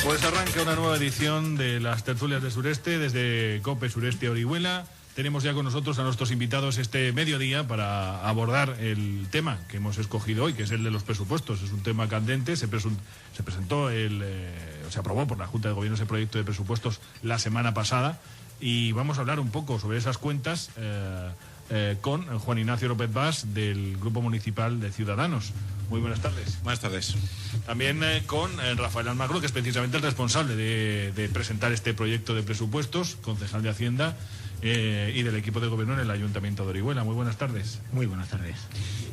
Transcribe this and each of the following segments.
Pues arranca una nueva edición de las tertulias de Sureste desde COPE Sureste Orihuela. Tenemos ya con nosotros a nuestros invitados este mediodía para abordar el tema que hemos escogido hoy, que es el de los presupuestos. Es un tema candente, se presentó, se aprobó por la Junta de Gobierno ese proyecto de presupuestos la semana pasada y vamos a hablar un poco sobre esas cuentas con Juan Ignacio López Bas del Grupo Municipal de Ciudadanos. Muy buenas tardes. Buenas tardes. También con Rafael Almagro, que es precisamente el responsable de presentar este proyecto de presupuestos, concejal de Hacienda y del equipo de gobierno en el Ayuntamiento de Orihuela. Muy buenas tardes. Muy buenas tardes.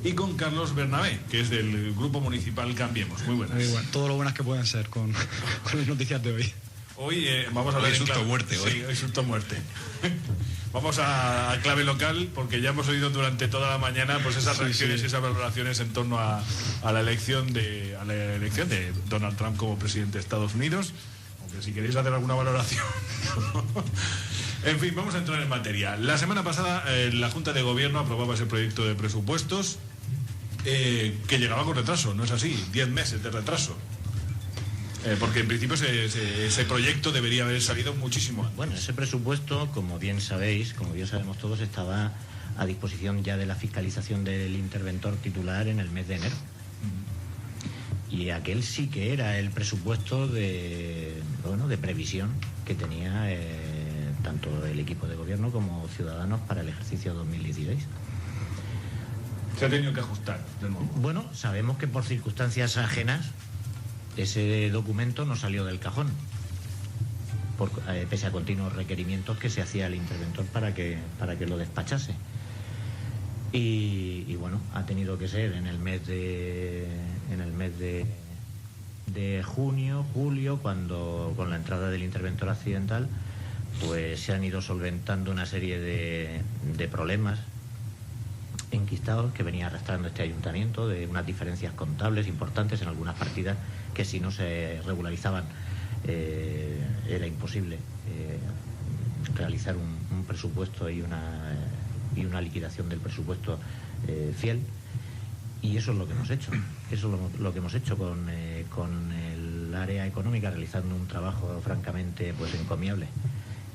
Y con Carlos Bernabé, que es del Grupo Municipal Cambiemos. Muy buenas. Muy bueno. Todo lo buenas que pueden ser con las noticias de hoy. Hoy vamos a hablar de susto muerte. Sí, hoy susto muerte. Vamos a clave local, porque ya hemos oído durante toda la mañana pues esas reacciones y esas valoraciones en torno a la elección de Donald Trump como presidente de Estados Unidos. Aunque si queréis hacer alguna valoración. En fin, vamos a entrar en materia. La semana pasada la Junta de Gobierno aprobaba ese proyecto de presupuestos que llegaba con retraso, ¿no es así? 10 meses de retraso. Porque en principio ese proyecto debería haber salido muchísimo antes. Bueno, ese presupuesto, como bien sabéis, como bien sabemos todos, estaba a disposición ya de la fiscalización del interventor titular en el mes de enero. Y aquel sí que era el presupuesto de previsión que tenía tanto el equipo de gobierno como Ciudadanos para el ejercicio 2016. Se ha tenido que ajustar de nuevo. Bueno, sabemos que por circunstancias ajenas ese documento no salió del cajón, pese a continuos requerimientos que se hacía al interventor para que lo despachase. Y bueno, ha tenido que ser en el mes de junio, julio, cuando con la entrada del interventor accidental, pues se han ido solventando una serie de problemas enquistados que venía arrastrando este ayuntamiento, de unas diferencias contables importantes en algunas partidas que si no se regularizaban era imposible realizar un presupuesto y una liquidación del presupuesto fiel. Y eso es lo que hemos hecho. Eso es lo que hemos hecho con el área económica, realizando un trabajo francamente pues encomiable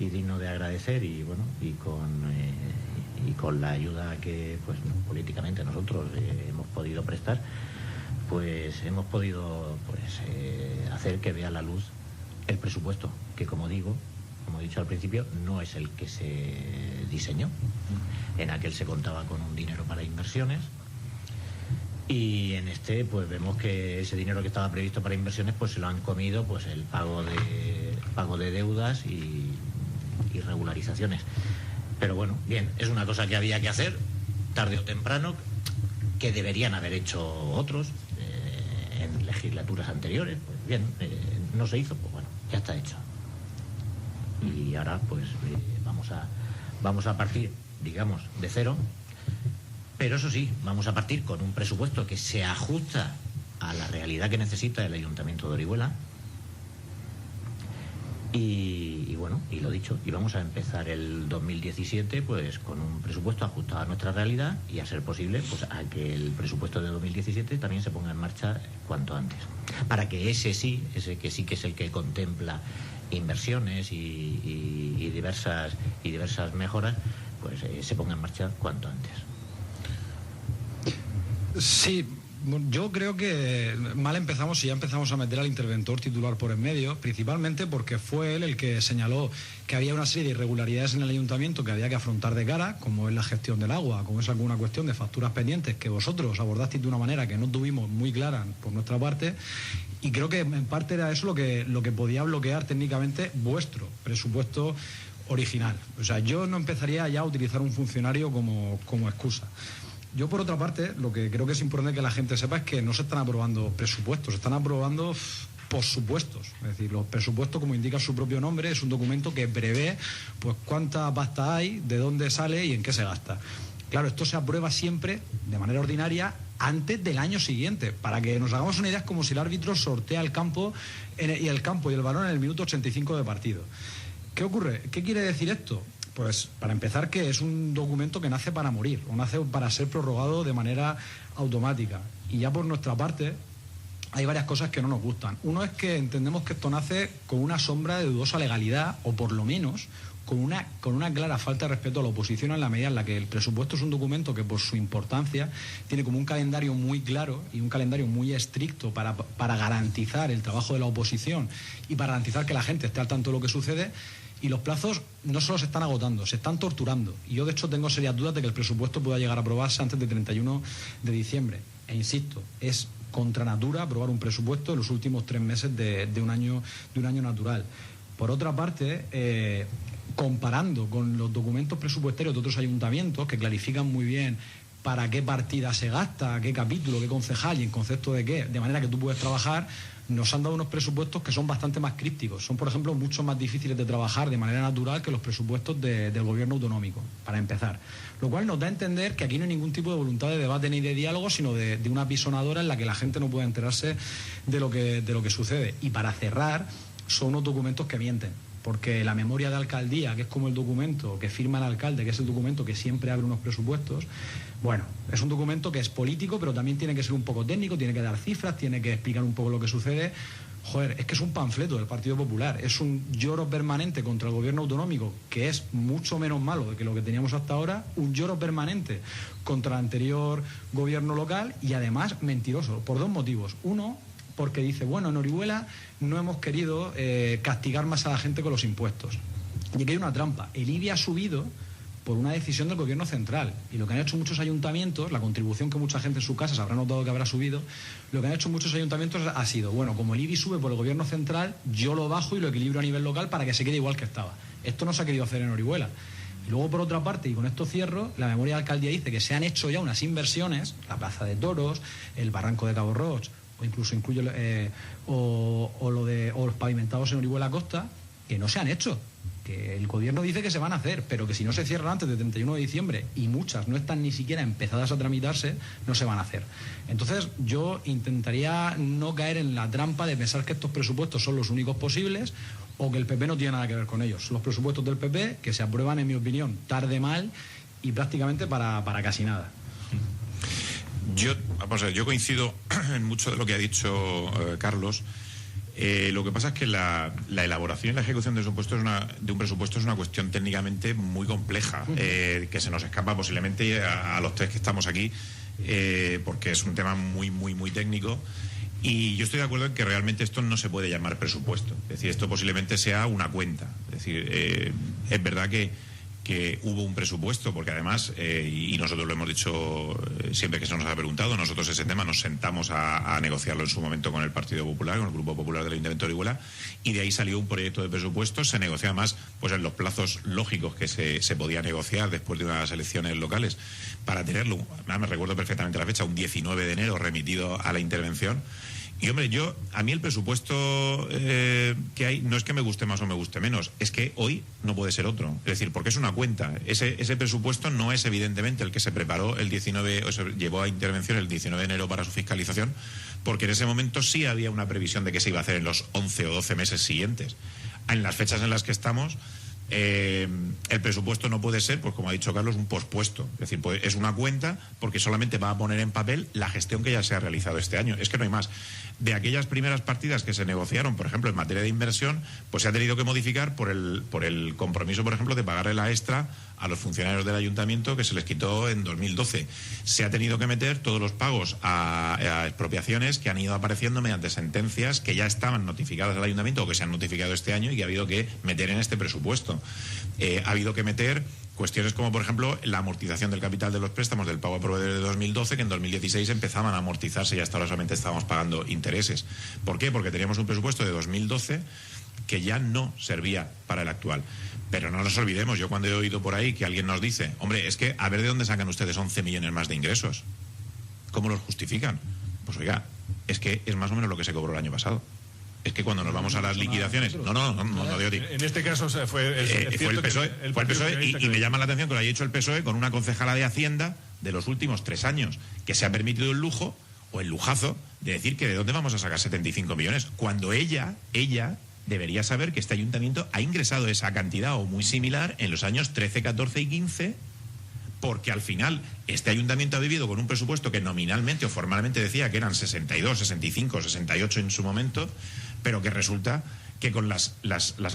y digno de agradecer, y bueno, y con la ayuda que pues políticamente nosotros hemos podido prestar, pues hemos podido hacer que vea la luz el presupuesto, que como he dicho al principio, no es el que se diseñó. En aquel se contaba con un dinero para inversiones, y en este pues vemos que ese dinero que estaba previsto para inversiones pues se lo han comido pues el pago de deudas y regularizaciones. Pero bueno, bien, es una cosa que había que hacer tarde o temprano, que deberían haber hecho otros en legislaturas anteriores. Pues bien, no se hizo, pues bueno, ya está hecho. Y ahora pues vamos a partir, digamos, de cero, pero eso sí, vamos a partir con un presupuesto que se ajusta a la realidad que necesita el Ayuntamiento de Orihuela. Y bueno, y lo dicho, y vamos a empezar el 2017 pues con un presupuesto ajustado a nuestra realidad, y a ser posible pues a que el presupuesto de 2017 también se ponga en marcha cuanto antes, para que ese que sí que es el que contempla inversiones y diversas mejoras, pues se ponga en marcha cuanto antes. Sí, yo creo que mal empezamos si ya empezamos a meter al interventor titular por en medio, principalmente porque fue él el que señaló que había una serie de irregularidades en el ayuntamiento que había que afrontar de cara, como es la gestión del agua, como es alguna cuestión de facturas pendientes que vosotros abordasteis de una manera que no tuvimos muy clara por nuestra parte, y creo que en parte era eso lo que podía bloquear técnicamente vuestro presupuesto original. O sea, yo no empezaría ya a utilizar un funcionario como excusa. Yo, por otra parte, lo que creo que es importante que la gente sepa es que no se están aprobando presupuestos, se están aprobando possupuestos. Es decir, los presupuestos, como indica su propio nombre, es un documento que prevé pues cuánta pasta hay, de dónde sale y en qué se gasta. Claro, esto se aprueba siempre de manera ordinaria antes del año siguiente. Para que nos hagamos una idea, es como si el árbitro sortea el campo y el balón en el minuto 85 de partido. ¿Qué ocurre? ¿Qué quiere decir esto? Pues para empezar, que es un documento que nace para morir, o nace para ser prorrogado de manera automática. Y ya por nuestra parte, hay varias cosas que no nos gustan. Uno es que entendemos que esto nace con una sombra de dudosa legalidad, o por lo menos con una clara falta de respeto a la oposición, en la medida en la que el presupuesto es un documento que, por su importancia, tiene como un calendario muy claro y un calendario muy estricto para garantizar el trabajo de la oposición y para garantizar que la gente esté al tanto de lo que sucede. Y los plazos no solo se están agotando, se están torturando. Y yo, de hecho, tengo serias dudas de que el presupuesto pueda llegar a aprobarse antes del 31 de diciembre. E insisto, es contra natura aprobar un presupuesto en los últimos 3 meses de un año natural. Por otra parte, comparando con los documentos presupuestarios de otros ayuntamientos que clarifican muy bien para qué partida se gasta, qué capítulo, qué concejal y en concepto de qué, de manera que tú puedes trabajar, nos han dado unos presupuestos que son bastante más crípticos. Son, por ejemplo, mucho más difíciles de trabajar de manera natural que los presupuestos del gobierno autonómico, para empezar. Lo cual nos da a entender que aquí no hay ningún tipo de voluntad de debate ni de diálogo, sino de una apisonadora en la que la gente no puede enterarse de lo que sucede. Y para cerrar, son unos documentos que mienten. Porque la memoria de alcaldía, que es como el documento que firma el alcalde, que es el documento que siempre abre unos presupuestos, bueno, es un documento que es político, pero también tiene que ser un poco técnico, tiene que dar cifras, tiene que explicar un poco lo que sucede. Joder, es que es un panfleto del Partido Popular, es un lloro permanente contra el gobierno autonómico, que es mucho menos malo que lo que teníamos hasta ahora, un lloro permanente contra el anterior gobierno local y además mentiroso, por 2 motivos. Uno, porque dice, bueno, en Orihuela no hemos querido castigar más a la gente con los impuestos. Y aquí hay una trampa. El IBI ha subido por una decisión del gobierno central. Y lo que han hecho muchos ayuntamientos, la contribución que mucha gente en su casa se habrá notado que habrá subido, lo que han hecho muchos ayuntamientos ha sido, bueno, como el IBI sube por el gobierno central, yo lo bajo y lo equilibro a nivel local para que se quede igual que estaba. Esto no se ha querido hacer en Orihuela. Y luego, por otra parte, y con esto cierro, la memoria de alcaldía dice que se han hecho ya unas inversiones, la Plaza de Toros, el Barranco de Cabo Roig, o incluso incluye los pavimentados en Orihuela Costa, que no se han hecho, que el gobierno dice que se van a hacer, pero que si no se cierran antes del 31 de diciembre y muchas no están ni siquiera empezadas a tramitarse, no se van a hacer. Entonces yo intentaría no caer en la trampa de pensar que estos presupuestos son los únicos posibles o que el PP no tiene nada que ver con ellos. Son los presupuestos del PP que se aprueban, en mi opinión, tarde, mal y prácticamente para casi nada. Yo coincido en mucho de lo que ha dicho Carlos. Lo que pasa es que la elaboración y la ejecución de un presupuesto es una cuestión técnicamente muy compleja, que se nos escapa posiblemente a los 3 que estamos aquí, porque es un tema muy, muy, muy técnico. Y yo estoy de acuerdo en que realmente esto no se puede llamar presupuesto. Es decir, esto posiblemente sea una cuenta. Es decir, es verdad que hubo un presupuesto, porque además, y nosotros lo hemos dicho siempre que se nos ha preguntado, nosotros ese tema nos sentamos a negociarlo en su momento con el Partido Popular, con el Grupo Popular del Ayuntamiento de Orihuela, y de ahí salió un proyecto de presupuesto. Se negoció además pues en los plazos lógicos que se podía negociar después de unas elecciones locales, para tenerlo, me recuerdo perfectamente la fecha, un 19 de enero remitido a la intervención. Y hombre, a mí el presupuesto que hay no es que me guste más o me guste menos, es que hoy no puede ser otro. Es decir, porque es una cuenta. Ese presupuesto no es evidentemente el que se preparó el 19, o se llevó a intervención el 19 de enero para su fiscalización, porque en ese momento sí había una previsión de que se iba a hacer en los 11 o 12 meses siguientes. En las fechas en las que estamos, el presupuesto no puede ser, pues como ha dicho Carlos, un pospuesto. Es decir, es una cuenta porque solamente va a poner en papel la gestión que ya se ha realizado este año. Es que no hay más. De aquellas primeras partidas que se negociaron, por ejemplo, en materia de inversión, pues se ha tenido que modificar por el compromiso, por ejemplo, de pagarle la extra a los funcionarios del ayuntamiento que se les quitó en 2012. Se ha tenido que meter todos los pagos a expropiaciones que han ido apareciendo mediante sentencias que ya estaban notificadas al ayuntamiento o que se han notificado este año y que ha habido que meter en este presupuesto. Ha habido que meter cuestiones como, por ejemplo, la amortización del capital de los préstamos del pago a proveedores de 2012, que en 2016 empezaban a amortizarse y hasta ahora solamente estábamos pagando intereses. ¿Por qué? Porque teníamos un presupuesto de 2012 que ya no servía para el actual. Pero no nos olvidemos, yo cuando he oído por ahí que alguien nos dice, hombre, es que a ver de dónde sacan ustedes 11 millones más de ingresos. ¿Cómo los justifican? Pues oiga, es que es más o menos lo que se cobró el año pasado. Es que cuando nos vamos a las liquidaciones... No digo. En este caso fue el PSOE. Fue el PSOE y me llama la atención que lo haya hecho el PSOE con una concejala de Hacienda de los últimos 3 años, que se ha permitido el lujo o el lujazo de decir que de dónde vamos a sacar 75 millones, cuando ella debería saber que este ayuntamiento ha ingresado esa cantidad o muy similar en los años 13, 14 y 15 porque al final este ayuntamiento ha vivido con un presupuesto que nominalmente o formalmente decía que eran 62, 65, 68 en su momento, pero que resulta que con las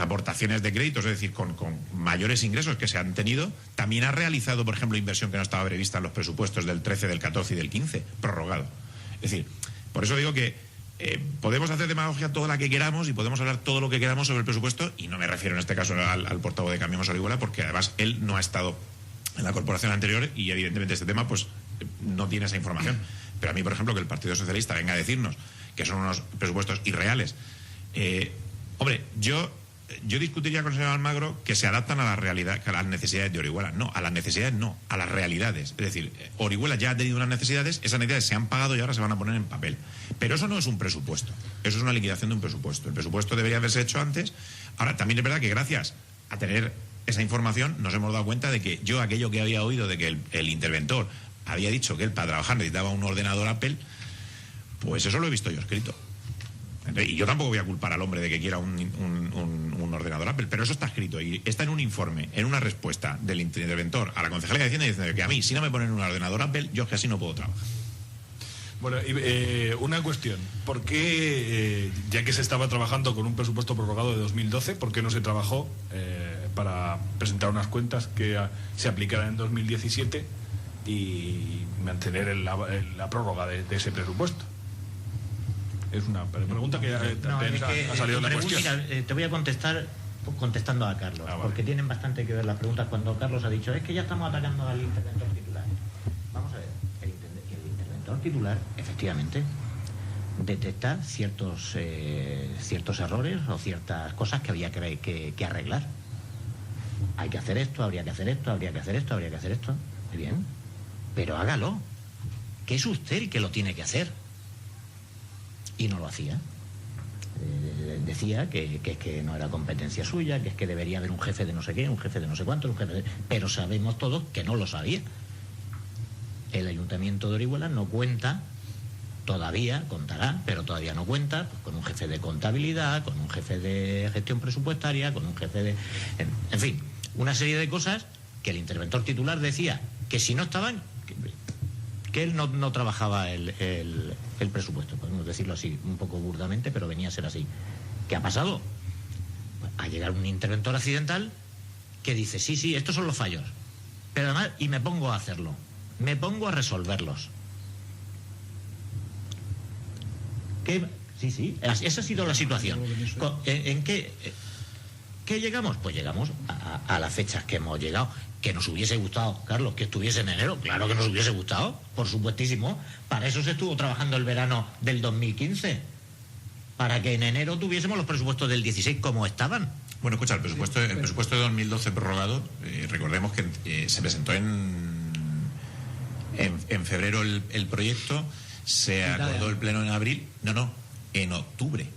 aportaciones de créditos, es decir, con mayores ingresos que se han tenido, también ha realizado, por ejemplo, inversión que no estaba prevista en los presupuestos del 13, del 14 y del 15, prorrogado. Es decir, por eso digo que podemos hacer demagogia toda la que queramos y podemos hablar todo lo que queramos sobre el presupuesto, y no me refiero en este caso al portavoz de Cambiemos Orihuela, porque además él no ha estado en la corporación anterior y evidentemente este tema pues no tiene esa información. Pero a mí, por ejemplo, que el Partido Socialista venga a decirnos que son unos presupuestos irreales, hombre, yo discutiría con el señor Almagro que se adaptan a la realidad, a las necesidades de Orihuela. No, a las necesidades no, a las realidades. Es decir, Orihuela ya ha tenido unas necesidades, esas necesidades se han pagado y ahora se van a poner en papel. Pero eso no es un presupuesto, eso es una liquidación de un presupuesto. El presupuesto debería haberse hecho antes. Ahora, también es verdad que gracias a tener esa información nos hemos dado cuenta de que yo aquello que había oído de que el interventor había dicho que él para trabajar necesitaba un ordenador Apple, pues eso lo he visto yo escrito. Y yo tampoco voy a culpar al hombre de que quiera un ordenador Apple, pero eso está escrito y está en un informe, en una respuesta del interventor a la Concejalía de Hacienda diciendo que a mí, si no me ponen un ordenador Apple, yo es que así no puedo trabajar. Bueno, una cuestión. ¿Por qué, ya que se estaba trabajando con un presupuesto prorrogado de 2012, por qué no se trabajó para presentar unas cuentas que se aplicaran en 2017 y mantener la prórroga de ese presupuesto? Es una pregunta que ha salido en la cuestión. Mira, te voy a contestar contestando a Carlos, porque tienen bastante que ver las preguntas cuando Carlos ha dicho, es que ya estamos atacando al interventor titular. Vamos a ver, el interventor titular, efectivamente, detecta ciertos errores o ciertas cosas que había que arreglar. Hay que hacer esto, habría que hacer esto, habría que hacer esto, habría que hacer esto. Muy bien, pero hágalo, que es usted el que lo tiene que hacer. Y no lo hacía. Decía que no era competencia suya, que es que debería haber un jefe de no sé qué, un jefe de no sé cuánto, un jefe de... Pero sabemos todos que no lo sabía. El Ayuntamiento de Orihuela no cuenta, todavía contará, pero todavía no cuenta con un jefe de contabilidad, con un jefe de gestión presupuestaria, con un jefe de... En fin, una serie de cosas que el interventor titular decía que si no estaban... que él no trabajaba el presupuesto, podemos decirlo así, un poco burdamente, pero venía a ser así. ¿Qué ha pasado? Pues a llegar un interventor accidental que dice, sí, estos son los fallos, pero además, y me pongo a hacerlo, me pongo a resolverlos. Sí, esa ha sido la situación. ¿En qué llegamos? Pues llegamos a las fechas que hemos llegado. Que nos hubiese gustado, Carlos, que estuviese en enero. Claro que nos hubiese gustado, por supuestísimo. Para eso se estuvo trabajando el verano del 2015. Para que en enero tuviésemos los presupuestos del 16 como estaban. Bueno, escucha, el presupuesto de 2012 prorrogado, recordemos que se presentó en febrero el proyecto, se acordó el pleno en abril, en octubre.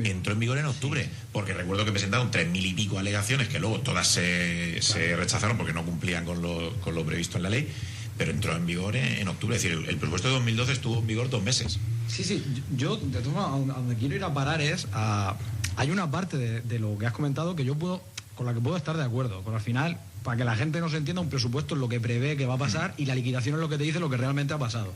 Entró en vigor en octubre, porque recuerdo que presentaron 3.000 y pico alegaciones que luego todas se rechazaron porque no cumplían con lo previsto en la ley, pero entró en vigor en octubre. Es decir, el presupuesto de 2012 estuvo en vigor 2 meses. Sí, yo de todas formas, a donde quiero ir a parar es hay una parte de lo que has comentado que con la que puedo estar de acuerdo, pero al final, para que la gente no se entienda, un presupuesto es lo que prevé que va a pasar y la liquidación es lo que te dice lo que realmente ha pasado.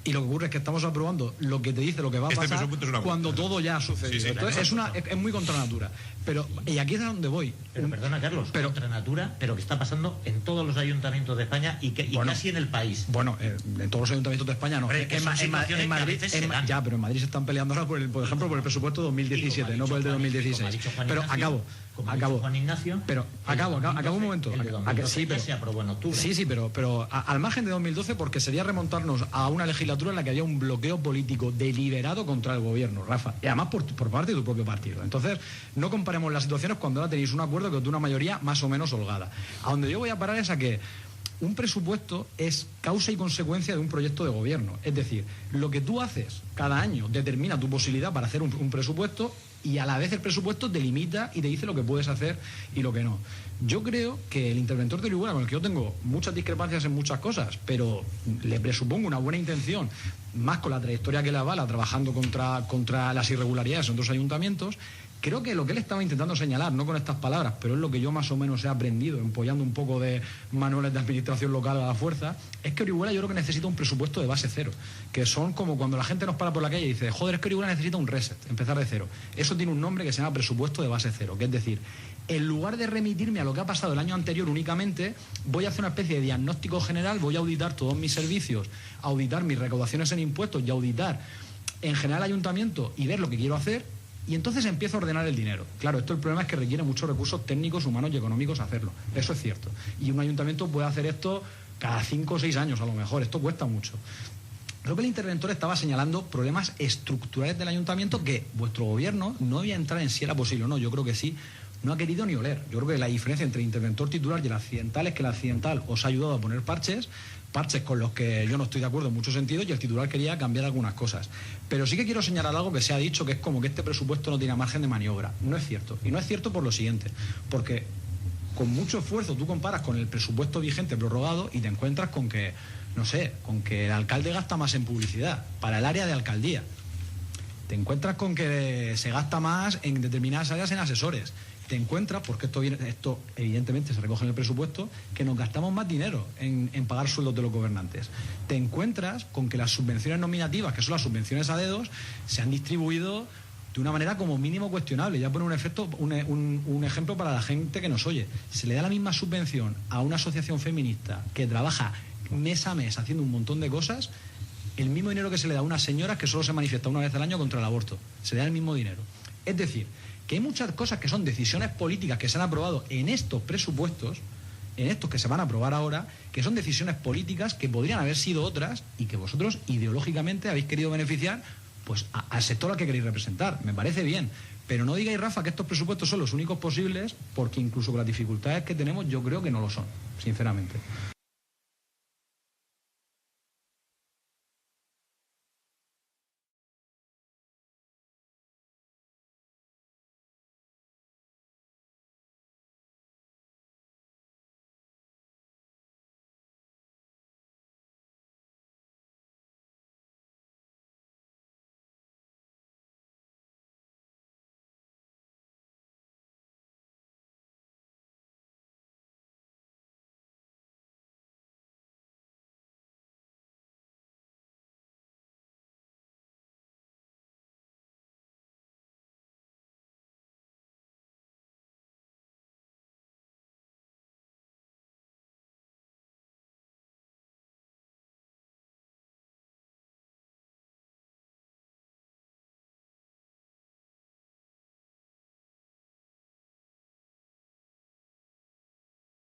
Y lo que ocurre es que estamos aprobando lo que te dice lo que va a pasar cuando todo ya ha sucedido. Sí, entonces es muy contra natura. Pero, y aquí es a donde voy. Pero perdona, Carlos, contra natura, pero que está pasando en todos los ayuntamientos de España y casi en el país. Bueno, en todos los ayuntamientos de España no. En Madrid, ya, pero en Madrid se están peleando ahora, por ejemplo, por el presupuesto 2017, no por el de 2016. Pero acabo. Juan Ignacio, pero acabo un momento. Sí, pero se aprobó en octubre. Sí, pero al margen de 2012, porque sería remontarnos a una legislatura en la que había un bloqueo político deliberado contra el gobierno, Rafa, y además por parte de tu propio partido. Entonces, no comparemos las situaciones cuando ahora tenéis un acuerdo que es de una mayoría más o menos holgada. A donde yo voy a parar es a que un presupuesto es causa y consecuencia de un proyecto de gobierno. Es decir, lo que tú haces cada año determina tu posibilidad para hacer un presupuesto y a la vez el presupuesto te limita y te dice lo que puedes hacer y lo que no. Yo creo que el interventor de Orihuela, con el que yo tengo muchas discrepancias en muchas cosas, pero le presupongo una buena intención, más con la trayectoria que le avala trabajando contra las irregularidades en otros ayuntamientos, creo que lo que él estaba intentando señalar, no con estas palabras, pero es lo que yo más o menos he aprendido, empollando un poco de manuales de administración local a la fuerza, es que Orihuela yo creo que necesita un presupuesto de base cero, que son como cuando la gente nos para por la calle y dice, joder, es que Orihuela necesita un reset, empezar de cero. Eso tiene un nombre que se llama presupuesto de base cero, que es decir, en lugar de remitirme a lo que ha pasado el año anterior únicamente, voy a hacer una especie de diagnóstico general, voy a auditar todos mis servicios, auditar mis recaudaciones en impuestos y auditar en general el ayuntamiento y ver lo que quiero hacer, y entonces empiezo a ordenar el dinero. Claro, el problema es que requiere muchos recursos técnicos, humanos y económicos hacerlo. Eso es cierto. Y un ayuntamiento puede hacer esto cada 5 o 6 años a lo mejor. Esto cuesta mucho. Creo que el interventor estaba señalando problemas estructurales del ayuntamiento que vuestro gobierno no voy a entrar en si era posible o no. Yo creo que sí. No ha querido ni oler. Yo creo que la diferencia entre el interventor titular y el accidental es que el accidental os ha ayudado a poner parches con los que yo no estoy de acuerdo en muchos sentidos, y el titular quería cambiar algunas cosas. Pero sí que quiero señalar algo que se ha dicho, que es como que este presupuesto no tiene margen de maniobra. No es cierto. Y no es cierto por lo siguiente. Porque con mucho esfuerzo tú comparas con el presupuesto vigente prorrogado y te encuentras con que, no sé, con que el alcalde gasta más en publicidad para el área de alcaldía. Te encuentras con que se gasta más en determinadas áreas en asesores. Te encuentras, porque esto evidentemente se recoge en el presupuesto, que nos gastamos más dinero en pagar sueldos de los gobernantes. Te encuentras con que las subvenciones nominativas, que son las subvenciones a dedos, se han distribuido de una manera como mínimo cuestionable. Ya pone un ejemplo para la gente que nos oye. Se le da la misma subvención a una asociación feminista que trabaja mes a mes haciendo un montón de cosas, el mismo dinero que se le da a unas señoras que solo se manifiesta una vez al año contra el aborto. Se le da el mismo dinero. Es decir, que hay muchas cosas que son decisiones políticas que se han aprobado en estos presupuestos, en estos que se van a aprobar ahora, que son decisiones políticas que podrían haber sido otras y que vosotros ideológicamente habéis querido beneficiar pues al sector al que queréis representar. Me parece bien, pero no digáis, Rafa, que estos presupuestos son los únicos posibles, porque incluso con las dificultades que tenemos yo creo que no lo son, sinceramente.